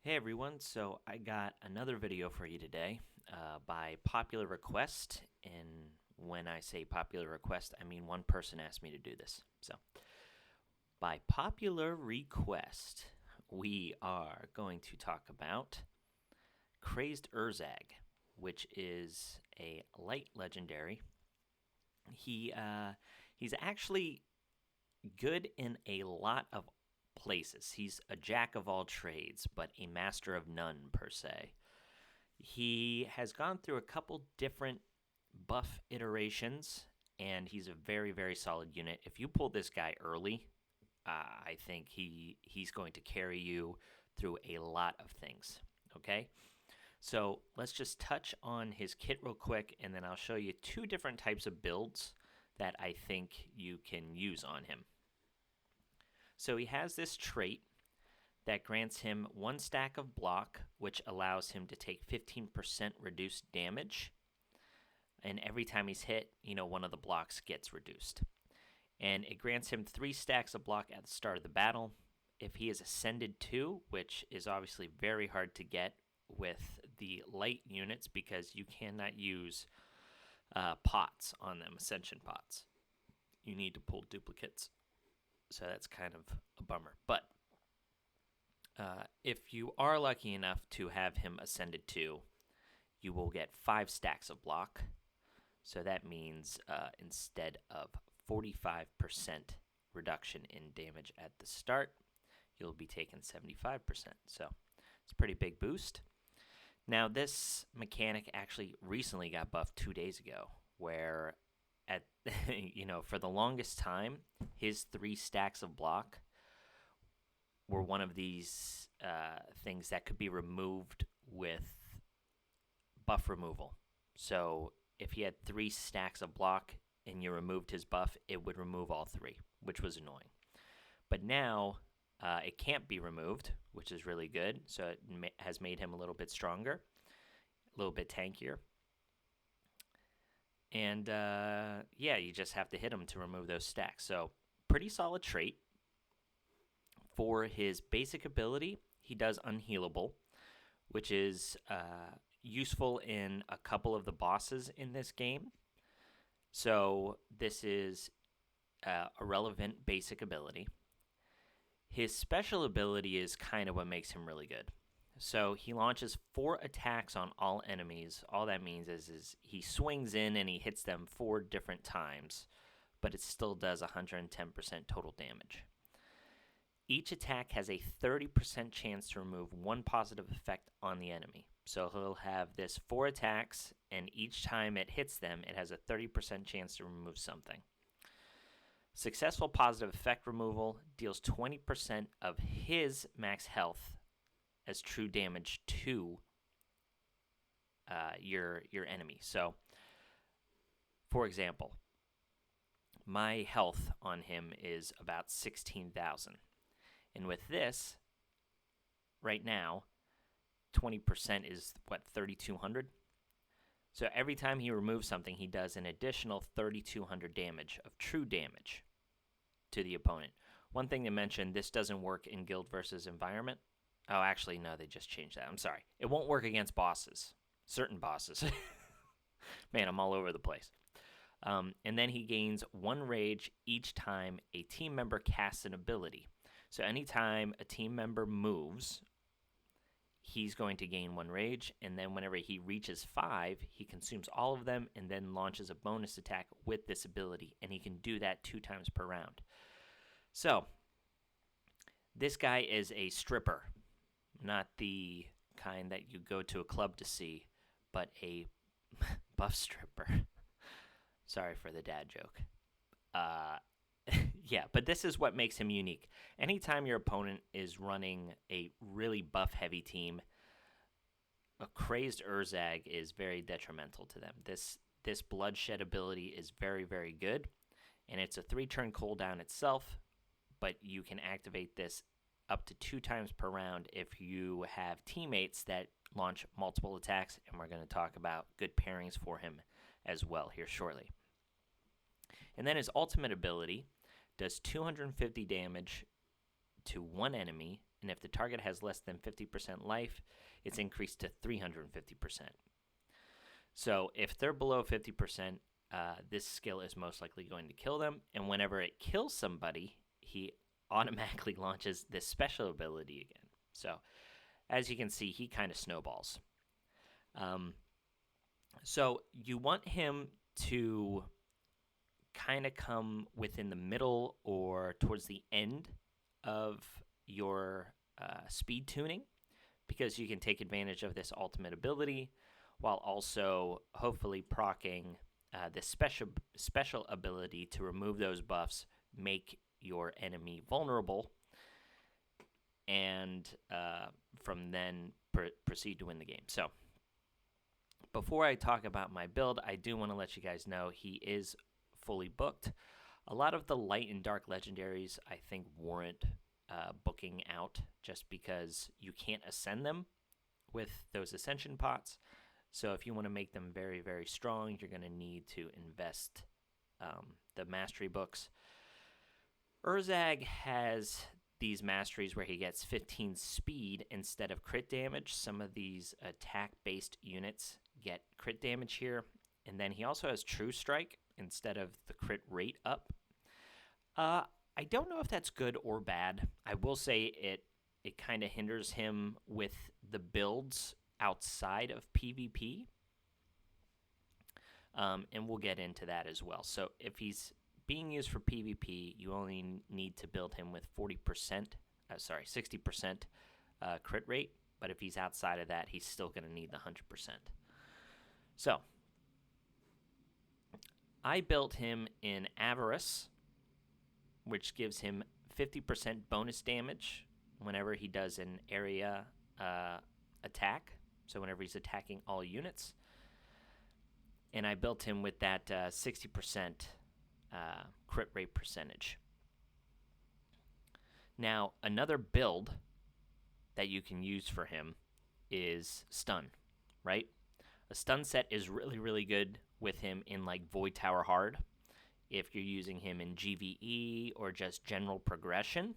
Hey everyone, so I got another video for you today by popular request. And when I say popular request, I mean one person asked me to do this. So, by popular request, we are going to talk about Crazed Urzag, which is a light legendary. He's actually good in a lot of places. He's a jack of all trades, but a master of none, per se. He has gone through a couple different buff iterations, and he's a very, very solid unit. If you pull this guy early, I think he's going to carry you through a lot of things. Okay? So let's just touch on his kit real quick, and then I'll show you two different types of builds that I think you can use on him. So he has this trait that grants him one stack of block, which allows him to take 15% reduced damage. And every time he's hit, one of the blocks gets reduced. And it grants him 3 stacks of block at the start of the battle. If he is Ascended 2, which is obviously very hard to get with the light units because you cannot use pots on them, Ascension pots. You need to pull duplicates. So that's kind of a bummer. But if you are lucky enough to have him Ascended 2, you will get 5 stacks of block. So that means instead of 45% reduction in damage at the start, you'll be taking 75%. So it's a pretty big boost. Now, this mechanic actually recently got buffed 2 days ago, where at for the longest time, his 3 stacks of block were one of these things that could be removed with buff removal. So if he had 3 stacks of block and you removed his buff, it would remove all 3, which was annoying. But now it can't be removed, which is really good. So it has made him a little bit stronger, a little bit tankier. And you just have to hit him to remove those stacks. So pretty solid trait. For his basic ability, he does Unhealable, which is useful in a couple of the bosses in this game. So this is a relevant basic ability. His special ability is kind of what makes him really good. So he launches 4 attacks on all enemies. All that means is he swings in and he hits them 4 different times, but it still does 110% total damage. Each attack has a 30% chance to remove 1 positive effect on the enemy. So he'll have this 4 attacks, and each time it hits them, it has a 30% chance to remove something. Successful positive effect removal deals 20% of his max health as true damage to your enemy. So, for example, my health on him is about 16,000. And with this, right now, 20% is, 3,200? So every time he removes something, he does an additional 3,200 damage of true damage to the opponent. One thing to mention, this doesn't work in Guild versus Environment. Oh, actually, no, they just changed that. I'm sorry. It won't work against bosses. Certain bosses. Man, I'm all over the place. And then he gains 1 rage each time a team member casts an ability. So anytime a team member moves, he's going to gain 1 rage, and then whenever he reaches 5, he consumes all of them and then launches a bonus attack with this ability, and he can do that 2 times per round. So, this guy is a stripper, not the kind that you go to a club to see, but a buff stripper. Sorry for the dad joke. Yeah, but this is what makes him unique. Anytime your opponent is running a really buff-heavy team, a Crazed Urzag is very detrimental to them. This bloodshed ability is very, very good, and it's a 3-turn cooldown itself, but you can activate this up to 2 times per round if you have teammates that launch multiple attacks, and we're going to talk about good pairings for him as well here shortly. And then his ultimate ability does 250 damage to one enemy and if the target has less than 50% life, it's increased to 350%. So if they're below 50%, this skill is most likely going to kill them, and whenever it kills somebody, he automatically launches this special ability again. So as you can see, he kind of snowballs. So you want him to kind of come within the middle or towards the end of your speed tuning, because you can take advantage of this ultimate ability while also hopefully proccing this special ability to remove those buffs, make your enemy vulnerable, and from then proceed to win the game. So before I talk about my build, I do want to let you guys know he is fully booked. A lot of the light and dark legendaries I think warrant booking out, just because you can't ascend them with those ascension pots. So if you want to make them very, very strong, you're going to need to invest the mastery books. Erzag has these masteries where he gets 15 speed instead of crit damage. Some of these attack-based units get crit damage here. And then he also has True Strike instead of the crit rate up. I don't know if that's good or bad. I will say it kind of hinders him with the builds outside of PvP. And we'll get into that as well. So if he's being used for PvP, you only need to build him with 60% crit rate. But if he's outside of that, he's still going to need the 100%. So I built him in Avarice, which gives him 50% bonus damage whenever he does an area attack. So whenever he's attacking all units. And I built him with that 60% crit rate percentage. Now, another build that you can use for him is stun, right? A stun set is really, really good with him in like Void Tower Hard. If you're using him in GVE or just general progression,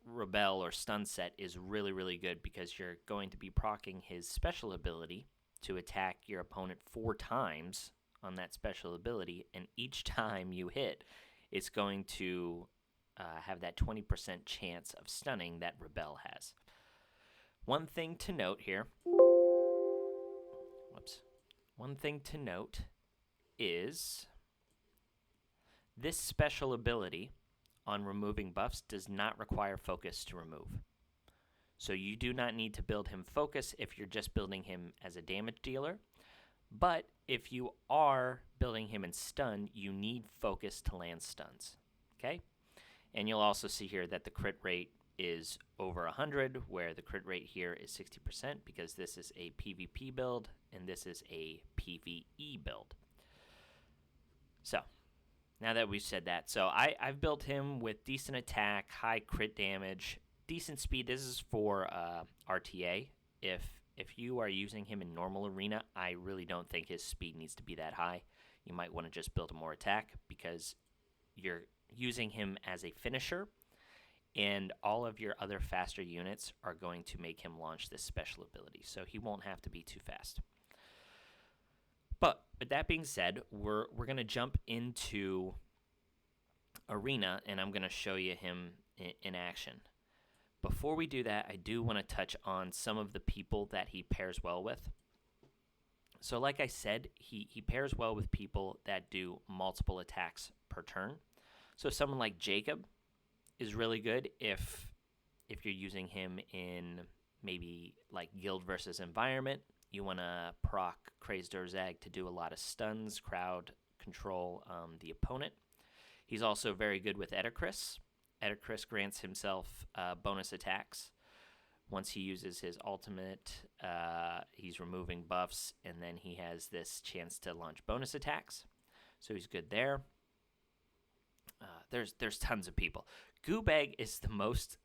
Rebel or stun set is really, really good, because you're going to be proccing his special ability to attack your opponent 4 times on that special ability, and each time you hit, it's going to have that 20% chance of stunning that Rebel has. One thing to note here, one thing to note is this special ability on removing buffs does not require focus to remove. So you do not need to build him focus if you're just building him as a damage dealer. But if you are building him in stun, you need focus to land stuns. Okay? And you'll also see here that the crit rate is over 100, where the crit rate here is 60%, because this is a PvP build and this is a PvE build. So now that we've said that, so I've built him with decent attack, high crit damage, decent speed. This is for RTA. If you are using him in normal arena, I really don't think his speed needs to be that high. You might want to just build more attack, because you're using him as a finisher, and all of your other faster units are going to make him launch this special ability, so he won't have to be too fast. But with that being said, we're going to jump into Arena, and I'm going to show you him in action. Before we do that, I do want to touch on some of the people that he pairs well with. So like I said, he pairs well with people that do multiple attacks per turn. So someone like Jacob is really good if you're using him in maybe like guild versus environment. You want to proc Crazed Urzag to do a lot of stuns, crowd control the opponent. He's also very good with Erzag. Erzag grants himself bonus attacks. Once he uses his ultimate, he's removing buffs, and then he has this chance to launch bonus attacks. So he's good there. There's tons of people. Goobag is the most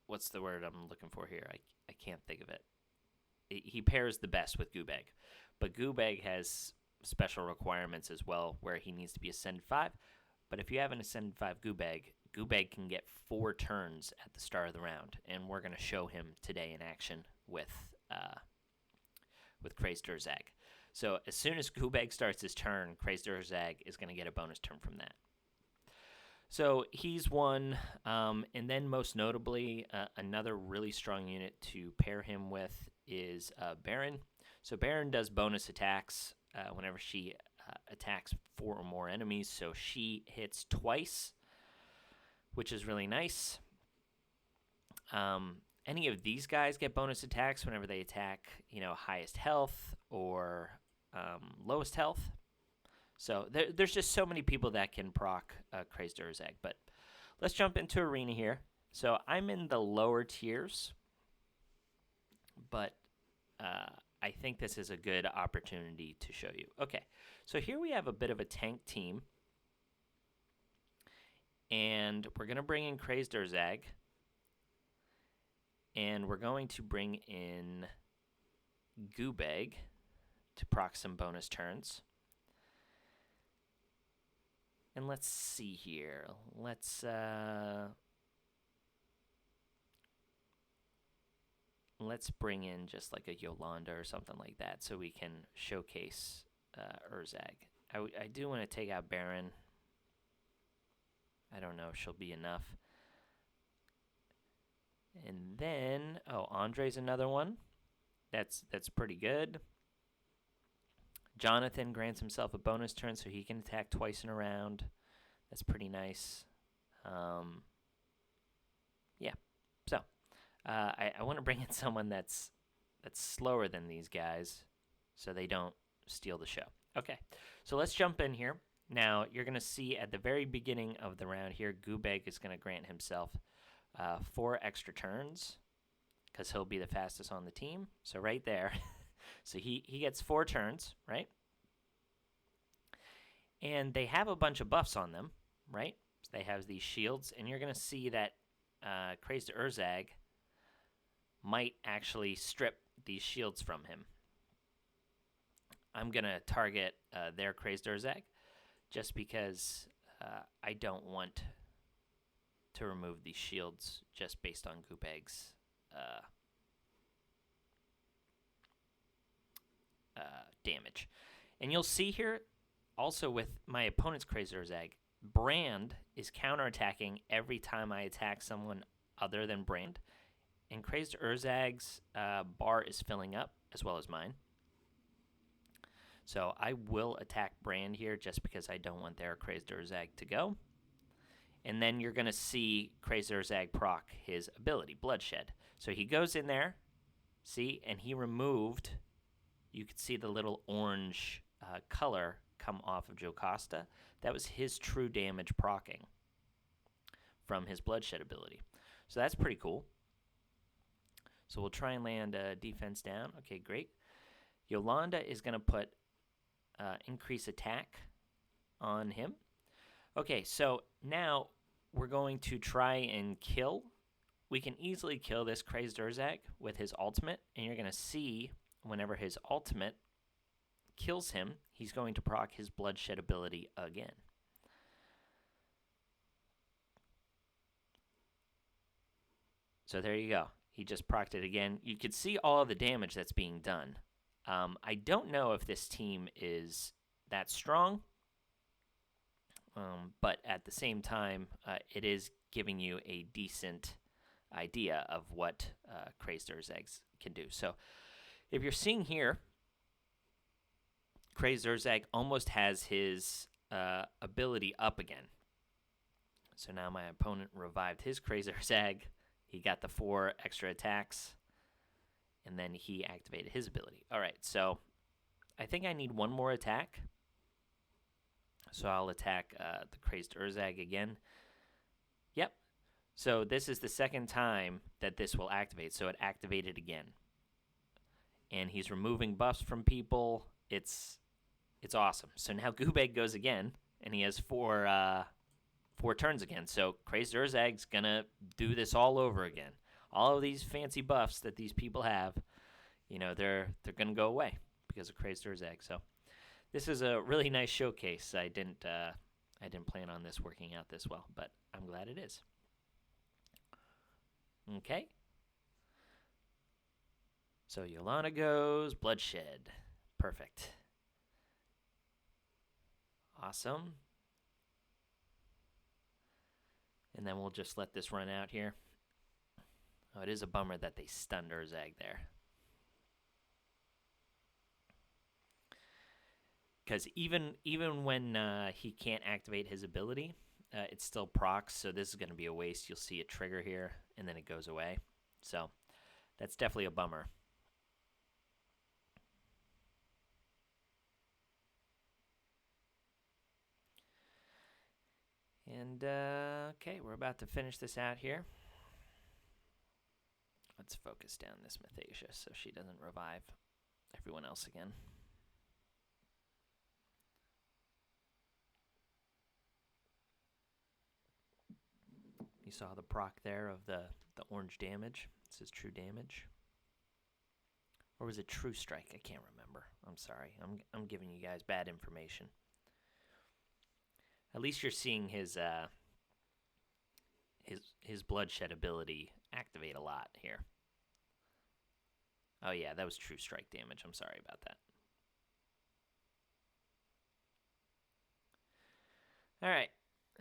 what's the word I'm looking for here? I can't think of it. He pairs the best with Goobag. But Goobag has special requirements as well, where he needs to be Ascended 5. But if you have an Ascended 5 Goobag can get 4 turns at the start of the round, and we're going to show him today in action with Crazed Urzag. So as soon as Goobag starts his turn, Crazed Urzag is going to get a bonus turn from that. So he's one, and then most notably, another really strong unit to pair him with is Baron. So Baron does bonus attacks whenever she attacks 4 or more enemies, so she hits twice, which is really nice. Any of these guys get bonus attacks whenever they attack, highest health or lowest health. So there's just so many people that can proc Crazed Urzag. But let's jump into Arena here. So I'm in the lower tiers, but I think this is a good opportunity to show you. Okay, so here we have a bit of a tank team. And we're going to bring in Crazed Urzag. And we're going to bring in Goobag to proc some bonus turns. And let's see here. Let's bring in just like a Yolanda or something like that so we can showcase Erzag. I do want to take out Baron. I don't know if she'll be enough. And then, Andre's another one. That's pretty good. Jonathan grants himself a bonus turn so he can attack twice in a round. That's pretty nice. Yeah. So, I want to bring in someone that's slower than these guys so they don't steal the show. Okay, so let's jump in here. Now, you're going to see at the very beginning of the round here, Goobag is going to grant himself 4 extra turns because he'll be the fastest on the team. So right there, so he gets 4 turns, right? And they have a bunch of buffs on them, right? So they have these shields, and you're going to see that Crazed Urzag might actually strip these shields from him. I'm going to target their Crazed Urzag just because I don't want to remove these shields just based on Goobag's damage. And you'll see here, also with my opponent's Crazed Urzag, Brand is counterattacking every time I attack someone other than Brand. And Crazed Urzag's bar is filling up, as well as mine. So I will attack Brand here just because I don't want their Crazed Urzag to go. And then you're going to see Crazed Urzag proc his ability, Bloodshed. So he goes in there, see, and he removed, you could see the little orange color come off of Jocasta. That was his true damage proccing from his Bloodshed ability. So that's pretty cool. So we'll try and land defense down. Okay, great. Yolanda is going to put increase attack on him. Okay, so now we're going to try and kill. We can easily kill this Crazed Urzag with his ultimate, and you're going to see whenever his ultimate kills him, he's going to proc his Bloodshed ability again. So there you go. He just procced it again. You can see all of the damage that's being done. I don't know if this team is that strong, but at the same time, it is giving you a decent idea of what Crazed Urzags can do. So if you're seeing here, Crazed Urzag almost has his ability up again. So now my opponent revived his Crazed Urzag. He got the 4 extra attacks, and then he activated his ability. All right, so I think I need one more attack. So I'll attack the Crazed Urzag again. Yep. So this is the second time that this will activate. So it activated again. And he's removing buffs from people. It's awesome. So now Goobag goes again, and he has 4 turns again. So Crazed Urzag's going to do this all over again. All of these fancy buffs that these people have, they're going to go away because of Crazed Urzag. So This is a really nice showcase. I didn't plan on this working out this well, but I'm glad it is. Okay. So Yolana goes, bloodshed. Perfect. Awesome. And then we'll just let this run out here. Oh, it is a bummer that they stunned Erzag there. Because even when he can't activate his ability, it still procs, so this is going to be a waste. You'll see it trigger here, and then it goes away. So that's definitely a bummer. And, okay, we're about to finish this out here. Let's focus down this Mathasia so she doesn't revive everyone else again. You saw the proc there of the orange damage. This is true damage. Or was it true strike? I can't remember. I'm sorry. I'm giving you guys bad information. At least you're seeing his bloodshed ability activate a lot here. Oh yeah, that was true strike damage. I'm sorry about that. All right,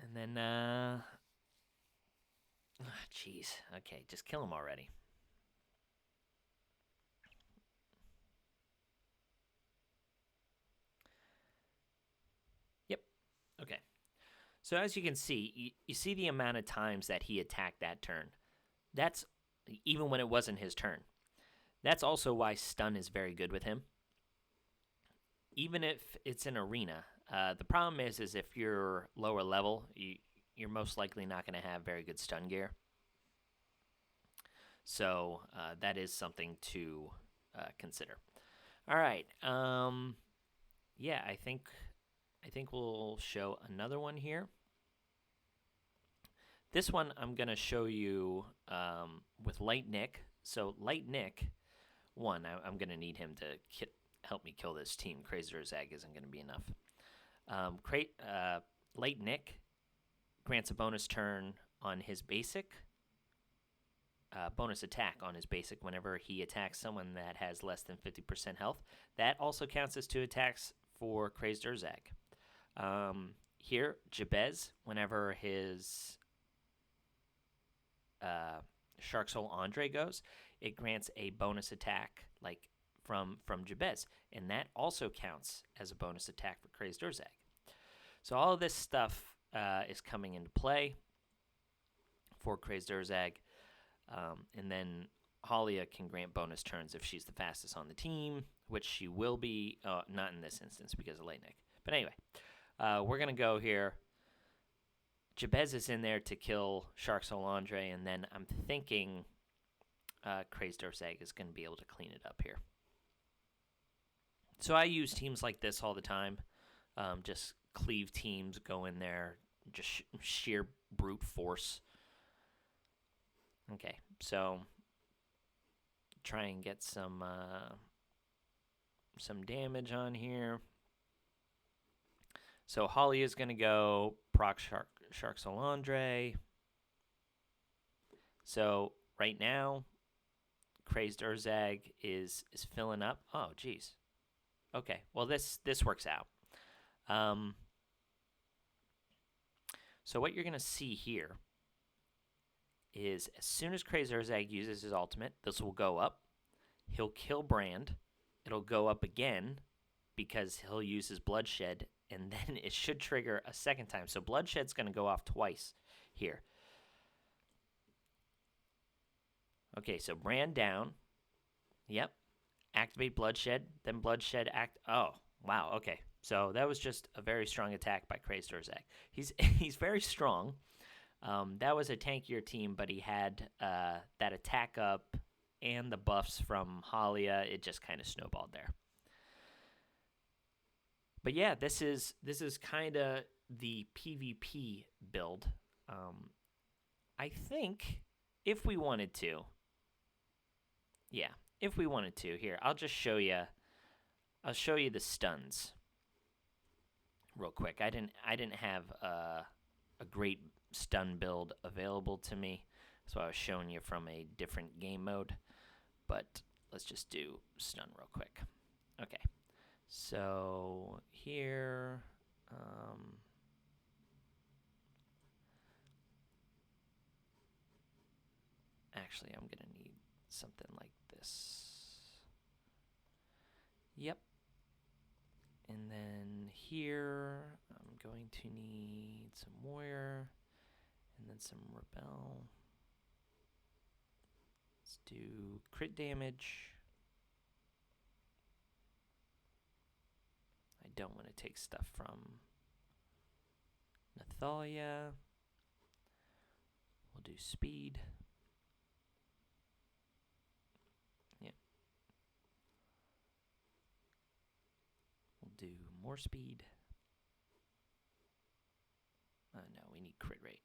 and then jeez. Okay, just kill him already. Yep. Okay. So as you can see, you see the amount of times that he attacked that turn. That's even when it wasn't his turn. That's also why stun is very good with him. Even if it's an arena, the problem is if you're lower level, you're most likely not going to have very good stun gear. So that is something to consider. All right. Yeah, I think we'll show another one here. This one I'm going to show you with Light Nick. So Light Nick, one, I'm going to need him to help me kill this team. Crazed Urzag isn't going to be enough. Light Nick grants a bonus turn on his basic. Bonus attack on his basic whenever he attacks someone that has less than 50% health. That also counts as 2 attacks for Crazed Urzag. Here, Jabez, whenever his Shark Soul Andre goes, it grants a bonus attack like from Jabez, and that also counts as a bonus attack for Crazed Urzag. So all of this stuff is coming into play for Crazed Urzag. And then Halia can grant bonus turns if she's the fastest on the team, which she will be, not in this instance because of Late Nick. But anyway, we're going to go here. Jabez is in there to kill Shark Soul Andre, and then I'm thinking Crazed Urzag is going to be able to clean it up here. So I use teams like this all the time. Just cleave teams, go in there, just sheer brute force. Okay, so try and get some damage on here. So Holly is going to go proc Shark Soul Andre. So right now, Crazed Urzag is filling up. Oh, geez. Okay, well this works out. So what you're going to see here is as soon as Crazed Urzag uses his ultimate, this will go up. He'll kill Brand. It'll go up again because he'll use his bloodshed, and then it should trigger a second time. So bloodshed's going to go off twice here. Okay, so Brand down. Yep. Activate bloodshed, then bloodshed act. Oh, wow. Okay, so that was just a very strong attack by Crazed Urzag. He's very strong. That was a tankier team, but he had that attack up and the buffs from Halia. It just kind of snowballed there. But yeah, this is kind of the PvP build. I think if we wanted to, here, I'll just show you. I'll show you the stuns. real quick. I didn't have a great stun build available to me, so I was showing you from a different game mode. But let's just do stun real quick. Okay, so here, actually, I'm gonna need something like this. Yep. And then here, I'm going to need some warrior, and then some rebel. Let's do crit damage. I don't want to take stuff from Nathalia. We'll do speed. Yep. We'll do more speed. No, we need crit rate.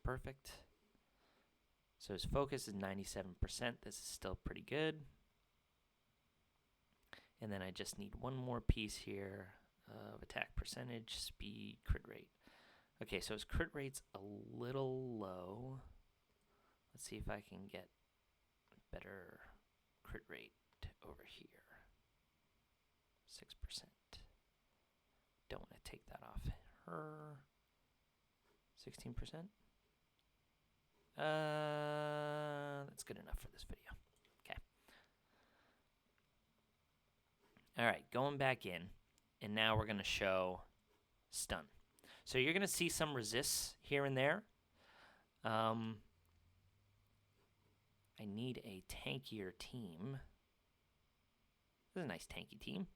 Perfect. So his focus is 97%. This is still pretty good. And then I just need one more piece here of attack percentage, speed, crit rate. Okay, so his crit rate's a little low. Let's see if I can get better crit rate over here. 6%. Don't want to take that off her. 16%. That's good enough for this video. Okay. All right, going back in, and now we're going to show stun. So you're going to see some resists here and there. I need a tankier team. This is a nice tanky team.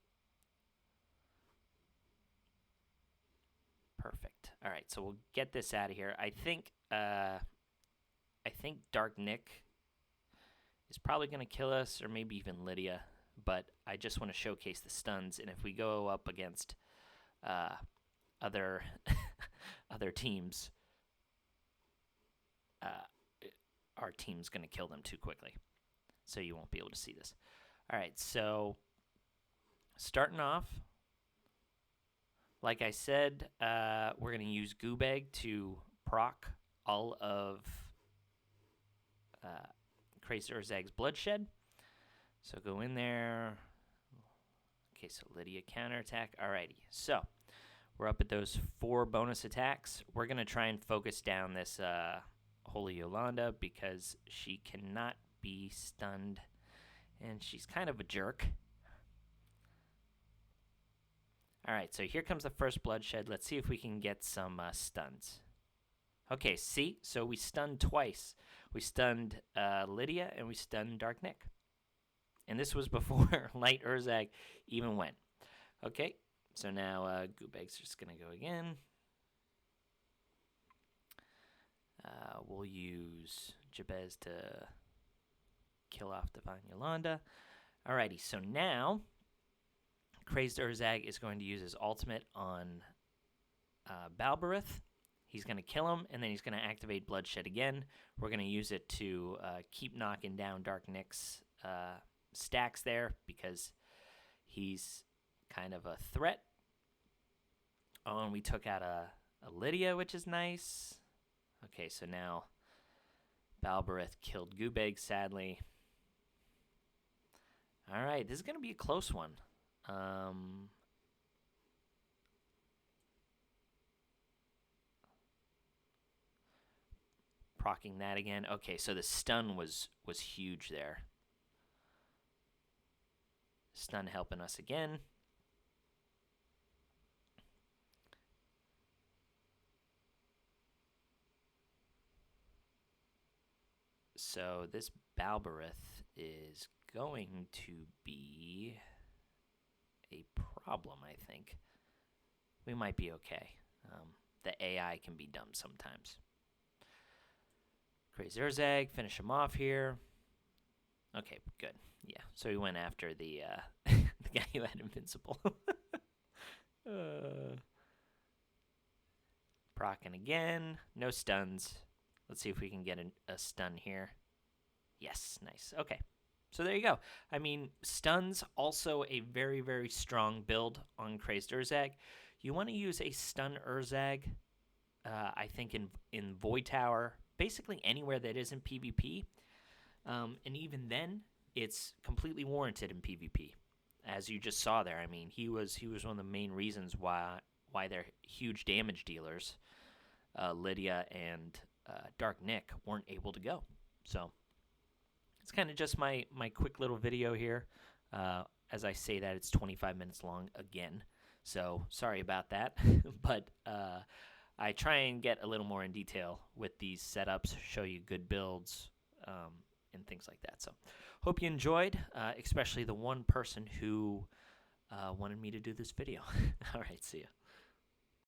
Perfect. All right, so we'll get this out of here. I think Dark Nick is probably going to kill us, or maybe even Lydia. But I just want to showcase the stuns, and if we go up against other other teams, our team's going to kill them too quickly, so you won't be able to see this. All right, so starting off, like I said, we're going to use Goobag to proc all of Crazed Urzag's Bloodshed. So go in there. Okay, so Lydia counterattack. Alrighty, so we're up at those 4 bonus attacks. We're going to try and focus down this Holy Yolanda because she cannot be stunned, and she's kind of a jerk. Alright, so here comes the first Bloodshed. Let's see if we can get some stuns. Okay, see? So we stunned twice. We stunned Lydia, and we stunned Dark Nick. And this was before Light Erzag even went. Okay, so now Goobag's just going to go again. We'll use Jabez to kill off Divine Yolanda. Alrighty, so now Crazed Urzag is going to use his ultimate on Balberith. He's going to kill him, and then he's going to activate Bloodshed again. We're going to use it to keep knocking down Dark Nick's stacks there because he's kind of a threat. Oh, and we took out a Lydia, which is nice. Okay, so now Balberith killed Goobag, sadly. All right, this is going to be a close one. Procking that again. Okay, so the stun was huge there. Stun helping us again. So this Balberith is going to be a problem, I think. We might be okay. The AI can be dumb sometimes. Crazed Urzag, finish him off here. Okay, good. Yeah, so we went after the the guy who had Invincible. Procking again. No stuns. Let's see if we can get a stun here. Yes, nice. Okay, So there you go. I mean, stuns also a very, very strong build on Crazed Urzag. You want to use a stun Erzag, I think, in Void Tower, basically anywhere that isn't PvP. And even then, it's completely warranted in PvP. As you just saw there, I mean, he was one of the main reasons why they're huge damage dealers. Lydia and Dark Nick weren't able to go. So it's kind of just my quick little video here. As I say that, it's 25 minutes long again. So sorry about that. But I try and get a little more in detail with these setups, show you good builds, and things like that. So hope you enjoyed, especially the one person who wanted me to do this video. All right, see ya.